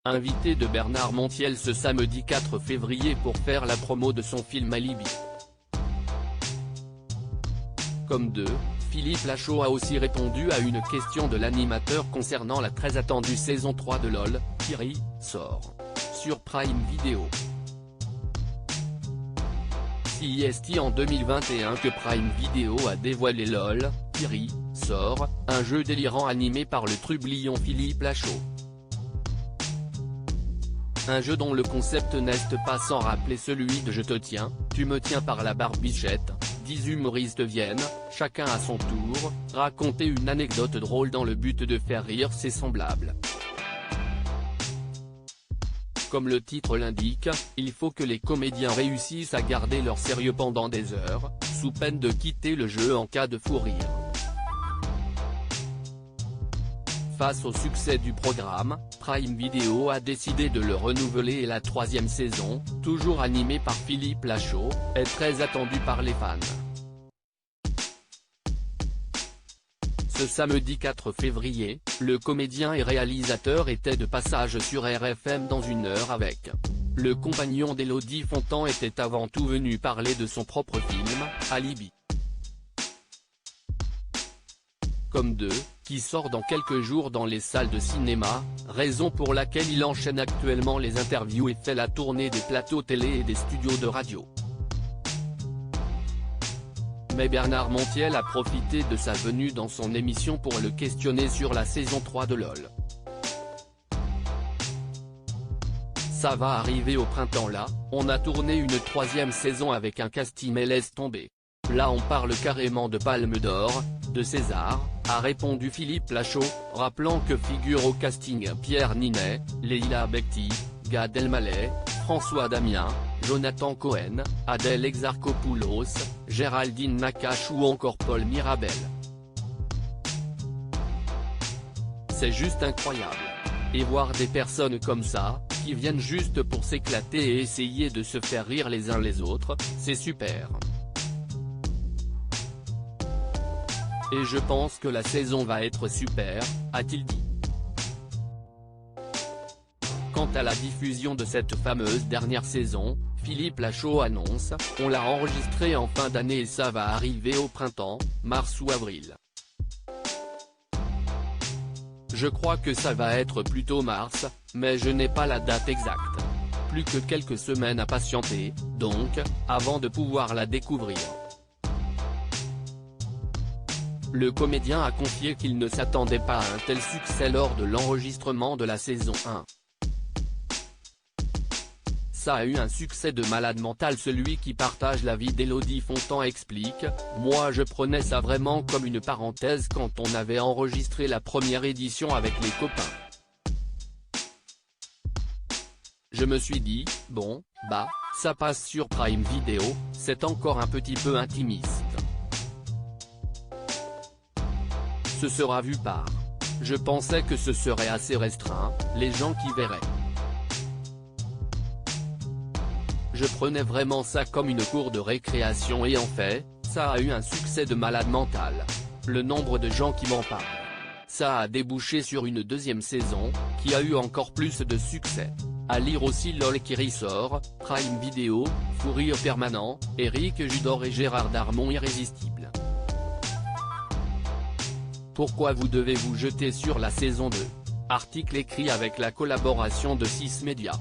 invité de Bernard Montiel ce samedi 4 février pour faire la promo de son film Alibi. Comme d'eux, Philippe Lachaud a aussi répondu à une question de l'animateur concernant la très attendue saison 3 de LOL, qui sort sur Prime Video. C'est en 2021 que Prime Video a dévoilé LOL, qui sort, un jeu délirant animé par le trublion Philippe Lachaud. Un jeu dont le concept n'est pas sans rappeler celui de Je te tiens, tu me tiens par la barbichette. 10 humoristes viennent, chacun à son tour, raconter une anecdote drôle dans le but de faire rire ses semblables. Comme le titre l'indique, il faut que les comédiens réussissent à garder leur sérieux pendant des heures, sous peine de quitter le jeu en cas de fou rire. Face au succès du programme, Prime Video a décidé de le renouveler et la 3e saison, toujours animée par Philippe Lachaud, est très attendue par les fans. Ce samedi 4 février, le comédien et réalisateur était de passage sur RFM dans Une heure avec. Le compagnon d'Élodie Fontan était avant tout venu parler de son propre film, Alibi. Comme d'eux, qui sort dans quelques jours dans les salles de cinéma, raison pour laquelle il enchaîne actuellement les interviews et fait la tournée des plateaux télé et des studios de radio. Mais Bernard Montiel a profité de sa venue dans son émission pour le questionner sur la saison 3 de LOL. Ça va arriver au printemps là, on a tourné une 3e saison avec un casting mais laisse tomber. Là on parle carrément de Palme d'Or, de César, a répondu Philippe Lachaud, rappelant que figurent au casting Pierre Ninet, Leila Bekti, Gad Elmaleh, François Damien, Jonathan Cohen, Adèle Exarchopoulos, Géraldine Nakache ou encore Paul Mirabel. C'est juste incroyable. Et voir des personnes comme ça, qui viennent juste pour s'éclater et essayer de se faire rire les uns les autres, c'est super. Et je pense que la saison va être super, a-t-il dit. Quant à la diffusion de cette fameuse dernière saison, Philippe Lachaud annonce « On l'a enregistrée en fin d'année et ça va arriver au printemps, mars ou avril. Je crois que ça va être plutôt mars, mais je n'ai pas la date exacte. Plus que quelques semaines à patienter, donc, avant de pouvoir la découvrir. » Le comédien a confié qu'il ne s'attendait pas à un tel succès lors de l'enregistrement de la saison 1. Ça a eu un succès de malade mental. Celui qui partage la vie d'Élodie Fontan explique « Moi je prenais ça vraiment comme une parenthèse quand on avait enregistré la première édition avec les copains. Je me suis dit, bon, bah, ça passe sur Prime Video, c'est encore un petit peu intimiste. Ce sera vu par. Je pensais que ce serait assez restreint, les gens qui verraient. Je prenais vraiment ça comme une cour de récréation et en fait, ça a eu un succès de malade mental. Le nombre de gens qui m'en parlent. Ça a débouché sur une 2e saison, qui a eu encore plus de succès. À lire aussi LOL qui ressort, Prime Video, fou rire permanent, Éric Judor et Gérard Darmon irrésistible. Pourquoi vous devez vous jeter sur la saison 2 ? Article écrit avec la collaboration de 6 Médias.